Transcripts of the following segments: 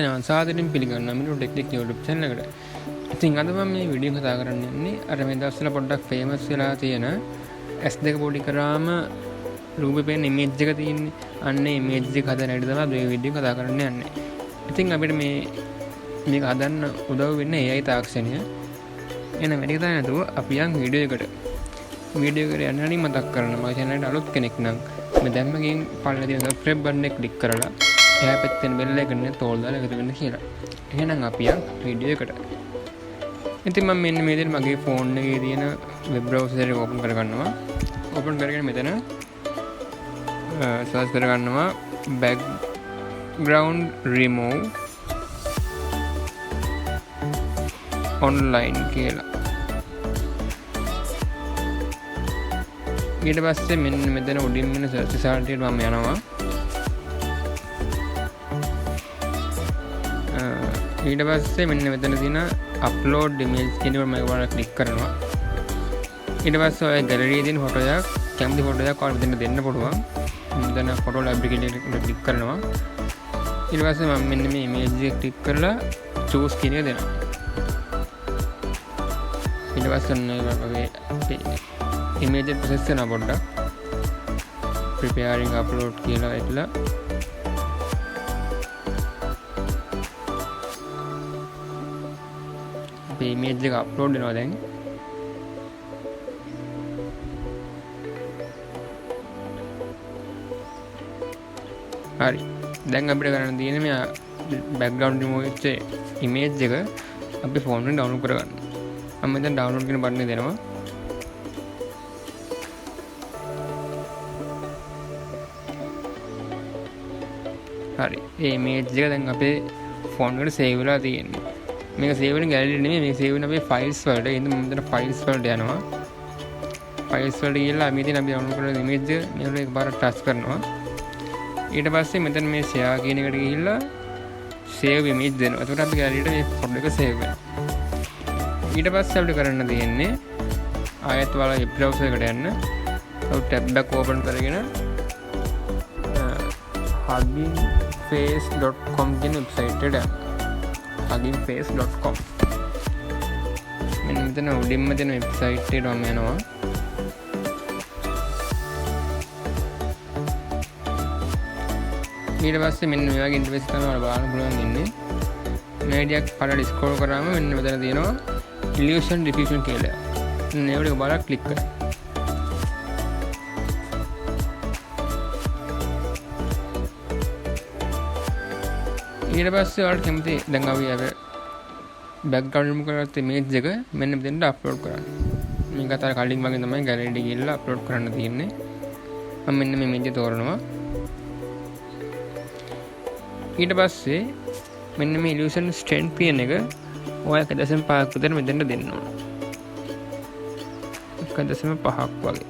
දෙනවා සාදරයෙන් පිළිගන්නවා මිනු ටෙක්නික් YouTube channel එකට. ඉතින් අද මම මේ වීඩියෝ කතා කරන්න යන්නේ අර මේ දවස්වල පොඩ්ඩක් ෆේමස් වෙලා තියෙන S2 පොඩි කරාම රූපේ පේන ඉමේජ් එක තියෙන්නේ. අන්න ඒ ඉමේජ් එක හදන හැටි තමයි මේ වීඩියෝ කතා කරන්න යන්නේ. ඉතින් අපිට මේක හදන්න උදව් වෙන්නේ AI තාක්ෂණය. එන වැඩි කතා නැතුව අපි යන් වීඩියෝ එකට. වීඩියෝ එකට යන්න නම් මතක් කරන්න මගේ channel එකට අලුත් කෙනෙක් නම් මේ දැම්මකින් පල්ලේ තියෙන subscribe button එක click කරලා එහා පැත්තෙන් bell icon එක තෝල් දාලා එකතු වෙන්න කියලා. එහෙනම් අපි යන් වීඩියෝ එකට. ඉතින් මම මෙන්න මේ විදිහට මගේ ෆෝන් එකේ තියෙන වෙබ් බ්‍රවුසර් එක ඕපන් කරගන්නවා. ඕපන් කරගෙන මෙතන සර්ච් කරගන්නවා background remove online කියලා. ඊට පස්සේ මෙන්න මෙතන උඩින් වෙන සර්ච් result එකට මම යනවා. ඊට පස්සේ මෙන්න මෙතන තියෙන upload image කියන එක මම ඔයාලට ක්ලික් කරනවා. ඊට පස්සේ ඔය gallery එකේ තියෙන ෆොටෝ එකක් කැමති ෆොටෝ එකක් ඔයාලට දෙන්න පුළුවන්. මෙතන ෆොටෝ library එකට ක්ලික් කරනවා. ඊට පස්සේ මම මෙන්න මේ image එක ක්ලික් කරලා choose කියන එක දෙනවා. ඊට පස්සේ ඔන්න image එක process කරනවා පොඩ්ඩක්. preparing upload කියලා එట్లా අපේ image එක upload වෙනවා දැන්. හරි. දැන් අපිට කරන්න තියෙන්නේ මේ background remove වෙච්ච image එක අපි phone එකෙන් download කරගන්න. මම දැන් download කියන බටන් එක දෙනවා. හරි. මේ image එක දැන් අපේ phone එකට save වෙලා තියෙන්නේ. මේක save වෙන gallery නෙමෙයි මේක save වෙන අපේ files වලට. එහෙනම් මම මෙතන files වලට යනවා. files වලට ගිහලා මේ තියෙන අපි download කරන image එක මේකට එකපාරට touch කරනවා. ඊට පස්සේ මෙතන මේ share කියන එකට ගිහිල්ලා save image දෙනවා. එතකොට අපි gallery එකට මේ photo එක save වෙනවා. ඊට පස්සේ අපිට කරන්න තියෙන්නේ ආයෙත් ඔයාලා web browser එකට යන්න. ඔව් tab එක open කරගෙන huggingface.com කියන website එකට යන්න. huggingface.com මෙන්න මෙතන උඩින්ම තියෙන website එකට මම යනවා. ඊට පස්සේ මෙන්න මේ වගේ ඉන්ටර්ෆේස් තමයි ඔයාලා බලන්න පුළුවන් ඉන්නේ. මේ ටිකක් පළට ස්ක්‍රෝල් කරාම මෙන්න මෙතන තියෙනවා illusion diffusion කියලා. මේක ඔයාලා ක්ලික් කරන්න. ඊට පස්සේ ඔයාලට කැමති දැන් අපි background remove කරගත්ත image එක මෙන්න මෙතෙන්ට upload කරන්න. මේක අතර කලින් වගේ තමයි gallery එකට ගිහලා upload කරන්න තියෙන්නේ. මම මෙන්න මේ image එක තෝරනවා. ඊට පස්සේ මෙන්න මේ illusion strength කියන එක ඔය 1.5ක් විතර මෙතෙන්ට දෙන්න ඕන. 1.5ක් වගේ.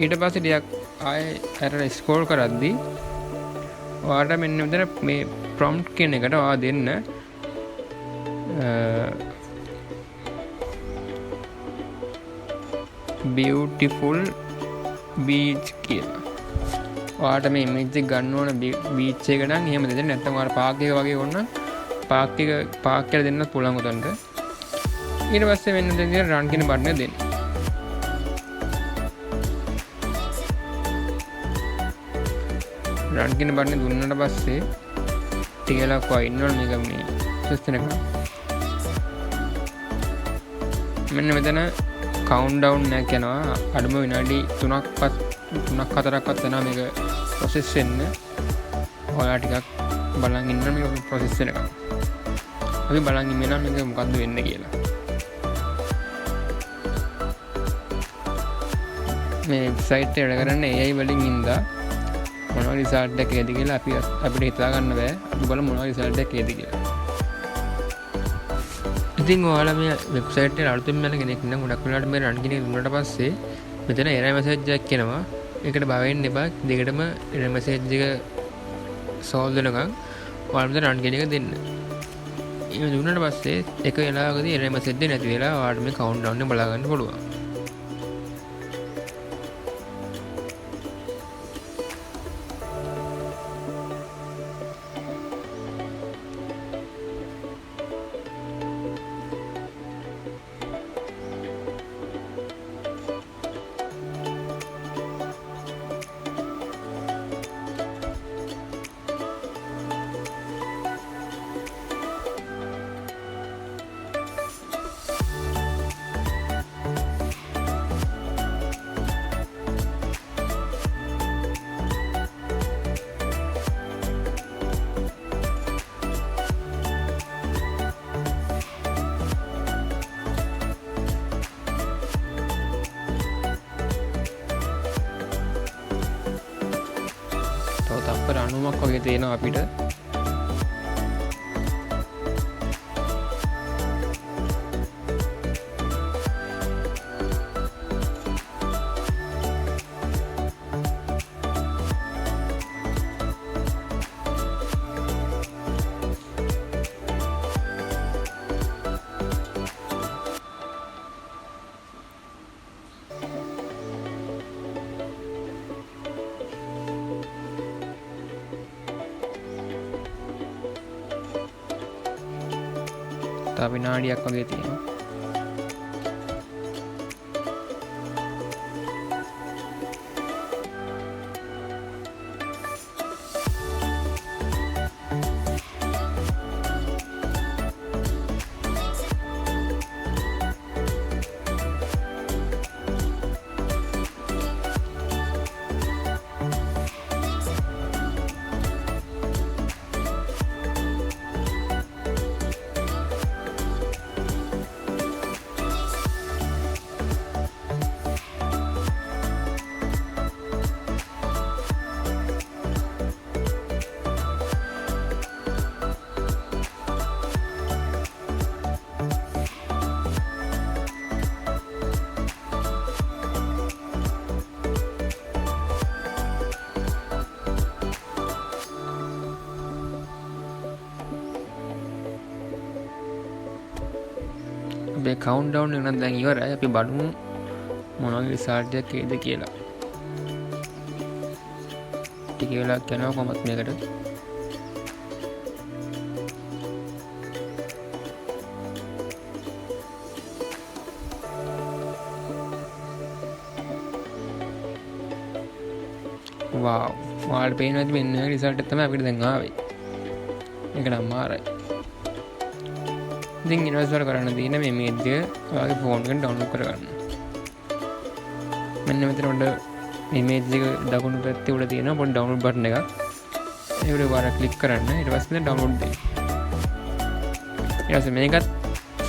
ඊට පස්සේ ටිකක් ආයෙ අර ස්ක්‍රෝල් කරද්දී ඔයාලට මෙන්න මෙතන මේ prompt කියන එකට ඔයා දෙන්න beautiful beach කියලා. ඔයාලට මේ image එක ගන්න ඕන beach එක නම් එහෙම දෙන්න. නැත්නම් ඔයාලා park එක වගේ ඕන park කියලා දෙන්නත් පුළුවන් උතන්ට. ඊට පස්සේ මෙන්න දෙන්න run කියන බටන් එක දෙන්න. රන් කියන බටන් දුන්නාට පස්සේ ටික වෙලාවක් වයි ඉන්නවනේ මේක මේ සිස්ටම් එක. මෙන්න මෙතන countdown එකක් යනවා. අඩුම විනාඩි 3-4ක්වත් යනවා මේක process වෙන්න. ඔයාලා ටිකක් බලන් ඉන්න මේක process වෙනකම්. අපි බලන් ඉන්නවා මේක මොකද්ද වෙන්නේ කියලා. මේ වෙබ්සයිට් එක වැඩ කරන්නේ AI වලින් ඉඳලා මොනවා රිසල්ට් එකක් එයිද කියලා අපිට හිතා ගන්න බෑ. අපි බලමු මොනවා රිසල්ට් එකක් එයිද කියලා. ඉතින් ඔයාලා මේ වෙබ්සයිට් එකට අලුතින් යන කෙනෙක් නම් ගොඩක් වෙලාවට මේ රන් කියන එක දුන්නාට පස්සේ මෙතන error message එකක් එනවා. ඒකට බය වෙන්න එපා. දෙකටම error message එක solve වෙනකන් ඔයාලා මෙතන රන් කියන එක දෙන්න. ඒක දුන්නාට පස්සේ එක වෙලාවකදී error message එක නැති වෙලා ඔයාලට මේ countdown එක බලා ගන්න පුළුවන්. ගානුමක් වගේ තියෙනවා අපිට. තව විනාඩියක් වගේ තියෙනවා. අපේ කවුන්ට්ඩවුන් එක නම් දැන් ඉවරයි. අපි බලමු මොන වගේ රිසල්ට් එකක් එයිද කියලා. ටික වෙලාවක් යනවා කොහොමත් මේකට. වාව්, ඔයාලට පේනවා ඇති මෙන්න මේ රිසල්ට් එක තමයි අපිට දැන් ආවේ. ඒක නම් මාරයි. ඉතින් ඊට පස්සේ කරන්න තියෙන මේ ඉමේජ් එක ඔයාගේ ෆෝන් එකෙන් ඩවුන්ලෝඩ් කරගන්න. මෙන්න මෙතන උඩ ඉමේජ් එක දකුණු පැත්තේ උඩ තියෙනවා පොඩි ඩවුන්ලෝඩ් බටන් එකක්. ඒ උඩ වර ක්ලික් කරන්න. ඊට පස්සේ ඩවුන්ලෝඩ් දෙන්න. ඊට පස්සේ මේකත්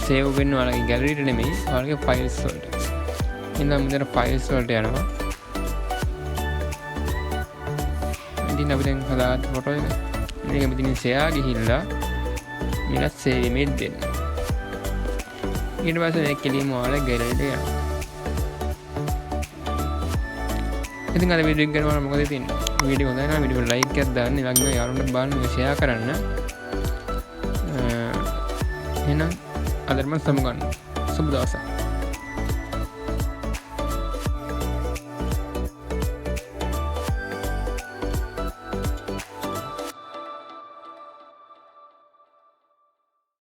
සේව් වෙන්න ඔයාලගේ ගැලරියට නෙමෙයි ඔයාලගේ ෆයිල්ස් වලට. ඉතින් මෙතන ෆයිල්ස් වලට යනවා. ඉතින් අපි දැන් හදාගත්ත ෆොටෝ එක. මේක මෙතනින් ෂෙයා ගිහිල්ලා මේක සේව් ඉමේජ් දෙන්න. ඊට පස්සේ මේක කෙලින්ම ඔයාලා ගැලරියට යනවා. ඉතින් අද වීඩියෝ එක ගැන ඔයාලා මොකද හිතන්නේ? වීඩියෝ හොඳයි නම් වීඩියෝ ලයික් එකක් දාන්න, ඊළඟට යාළුවන්ට බලන්න ෂෙයා කරන්න. එහෙනම් අදටම සමු ගන්න. සුබ දවසක්.